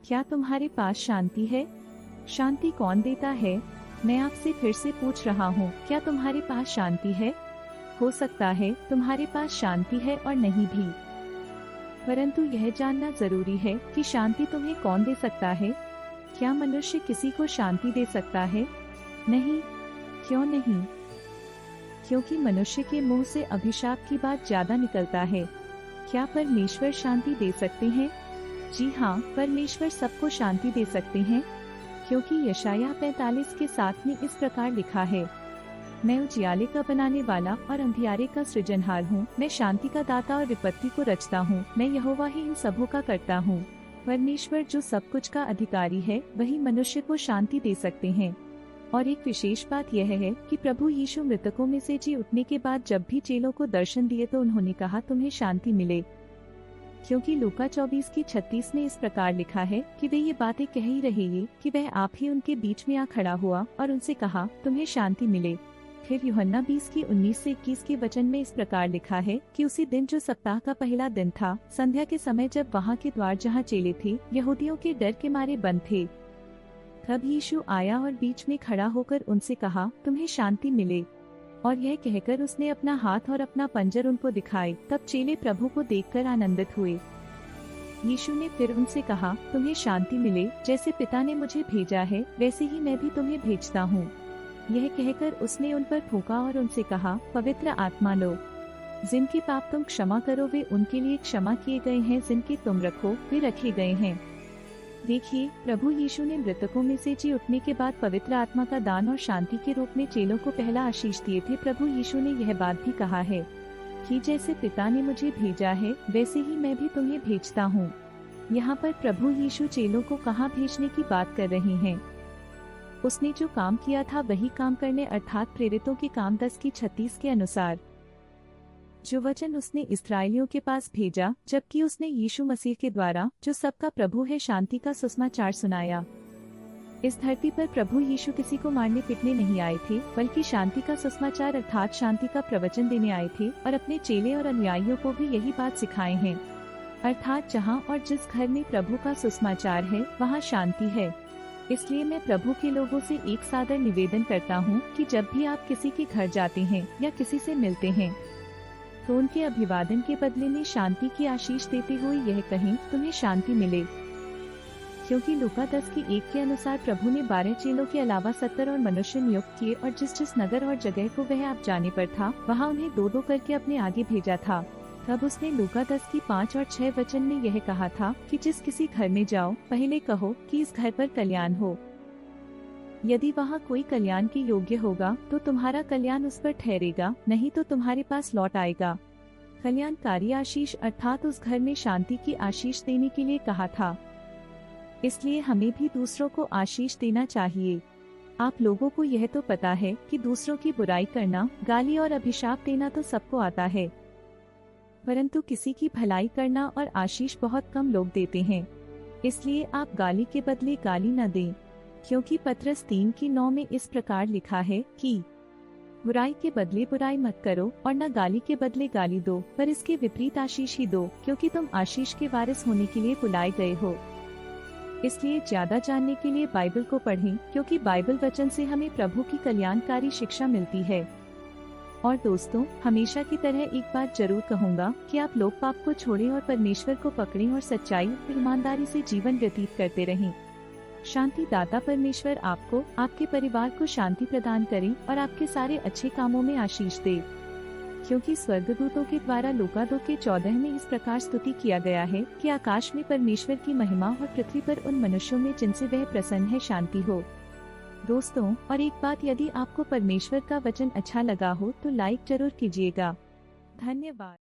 क्या तुम्हारे पास शांति है? शांति कौन देता है? मैं आपसे फिर से पूछ रहा हूँ, क्या तुम्हारे पास शांति है? हो सकता है तुम्हारे पास शांति है और नहीं भी, परंतु यह जानना जरूरी है कि शांति तुम्हें कौन दे सकता है। क्या मनुष्य किसी को शांति दे सकता है? नहीं। क्यों नहीं? क्योंकि मनुष्य के मुंह से अभिशाप की बात ज्यादा निकलता है। क्या परमेश्वर शांति दे सकते हैं? जी हाँ, परमेश्वर सबको शांति दे सकते हैं, क्योंकि यशायाह 45 के 7 में इस प्रकार लिखा है, मैं उजियाले का बनाने वाला और अंधियारे का सृजनहार हूँ। मैं शांति का दाता और विपत्ति को रचता हूँ। मैं यहोवा ही इन सबों का करता हूँ। परमेश्वर जो सब कुछ का अधिकारी है, वही मनुष्य को शांति दे सकते हैं। और एक विशेष बात यह है कि प्रभु यीशु मृतकों में से जी उठने के बाद जब भी चेलों को दर्शन दिए तो उन्होंने कहा, तुम्हें शांति मिले। क्योंकि लूका 24:36 में इस प्रकार लिखा है कि वे ये बातें कह ही रहे कि वह आप ही उनके बीच में आ खड़ा हुआ और उनसे कहा, तुम्हें शांति मिले। फिर यूहन्ना 20:19 से 21 के वचन में इस प्रकार लिखा है कि उसी दिन जो सप्ताह का पहला दिन था, संध्या के समय जब वहाँ के द्वार जहाँ चेले थे यहूदियों के डर के मारे बंद थे, तब यीशु आया और बीच में खड़ा होकर उनसे कहा, तुम्हें शांति मिले। और यह कहकर उसने अपना हाथ और अपना पंजर उनको दिखाए। तब चेले प्रभु को देखकर आनंदित हुए। यीशु ने फिर उनसे कहा, तुम्हें शांति मिले। जैसे पिता ने मुझे भेजा है, वैसे ही मैं भी तुम्हें भेजता हूँ। यह कहकर उसने उन पर फूंका और उनसे कहा, पवित्र आत्मा लो। जिनके पाप तुम क्षमा करो वे उनके लिए क्षमा किए गए हैं, जिनके तुम रखो वे रखे गए हैं। देखिए, प्रभु यीशु ने मृतकों में से जी उठने के बाद पवित्र आत्मा का दान और शांति के रूप में चेलों को पहला आशीष दिए थे। प्रभु यीशु ने यह बात भी कहा है कि जैसे पिता ने मुझे भेजा है, वैसे ही मैं भी तुम्हें भेजता हूँ। यहाँ पर प्रभु यीशु चेलों को कहाँ भेजने की बात कर रहे हैं? उसने जो काम किया था वही काम करने, अर्थात प्रेरितों के काम 10:36 के अनुसार। जो वचन उसने इस्राएलियों के पास भेजा, जबकि उसने यीशु मसीह के द्वारा, जो सबका प्रभु है, शांति का सुसमाचार सुनाया। इस धरती पर प्रभु यीशु किसी को मारने पीटने नहीं आए थे, बल्कि शांति का सुसमाचार अर्थात शांति का प्रवचन देने आए थे और अपने चेले और अनुयायियों को भी यही बात सिखाए हैं। अर्थात जहाँ और जिस घर में प्रभु का सुसमाचार है, वहाँ शांति है। इसलिए मैं प्रभु के लोगों से एक सादर निवेदन करता हूँ कि जब भी आप किसी के घर जाते हैं या किसी से मिलते हैं, तो उनके अभिवादन के बदले में शांति की आशीष देते हुए यह कहें, तुम्हें शांति मिले। क्योंकि लूका 10:1 के अनुसार प्रभु ने 12 चेलों के अलावा 70 और मनुष्य नियुक्त किए और जिस जिस नगर और जगह को वह आप जाने पर था, वहाँ उन्हें 2-2 करके अपने आगे भेजा था। तब उसने लूका 10:5 और 6 वचन में यह कहा था कि जिस किसी घर में जाओ, पहले कहो कि इस घर पर कल्याण हो। यदि वहाँ कोई कल्याण के योग्य होगा तो तुम्हारा कल्याण उस पर ठहरेगा, नहीं तो तुम्हारे पास लौट आएगा। कल्याणकारी आशीष अर्थात उस घर में शांति की आशीष देने के लिए कहा था। इसलिए हमें भी दूसरों को आशीष देना चाहिए। आप लोगों को यह तो पता है कि दूसरों की बुराई करना, गाली और अभिशाप देना तो सबको आता है, परंतु किसी की भलाई करना और आशीष बहुत कम लोग देते हैं। इसलिए आप गाली के बदले गाली न दें, क्योंकि पत्रस 3:9 में इस प्रकार लिखा है कि बुराई के बदले बुराई मत करो और न गाली के बदले गाली दो, पर इसके विपरीत आशीष ही दो, क्योंकि तुम आशीष के वारिस होने के लिए बुलाए गए हो। इसलिए ज्यादा जानने के लिए बाइबल को पढ़ें, क्योंकि बाइबल वचन से हमें प्रभु की कल्याणकारी शिक्षा मिलती है। और दोस्तों, हमेशा की तरह एक बात जरूर कहूँगा कि आप लोग पाप को छोड़ें और परमेश्वर को पकड़ें और सच्चाई और ईमानदारी से जीवन व्यतीत करते रहें। शांति दाता परमेश्वर आपको, आपके परिवार को शांति प्रदान करे और आपके सारे अच्छे कामों में आशीष दे। क्योंकि स्वर्गदूतों के द्वारा लूका 2:14 में इस प्रकार स्तुति किया गया है कि आकाश में परमेश्वर की महिमा और पृथ्वी पर उन मनुष्यों में जिनसे वह प्रसन्न है शांति हो। दोस्तों, और एक बात, यदि आपको परमेश्वर का वचन अच्छा लगा हो तो लाइक जरूर कीजिएगा। धन्यवाद।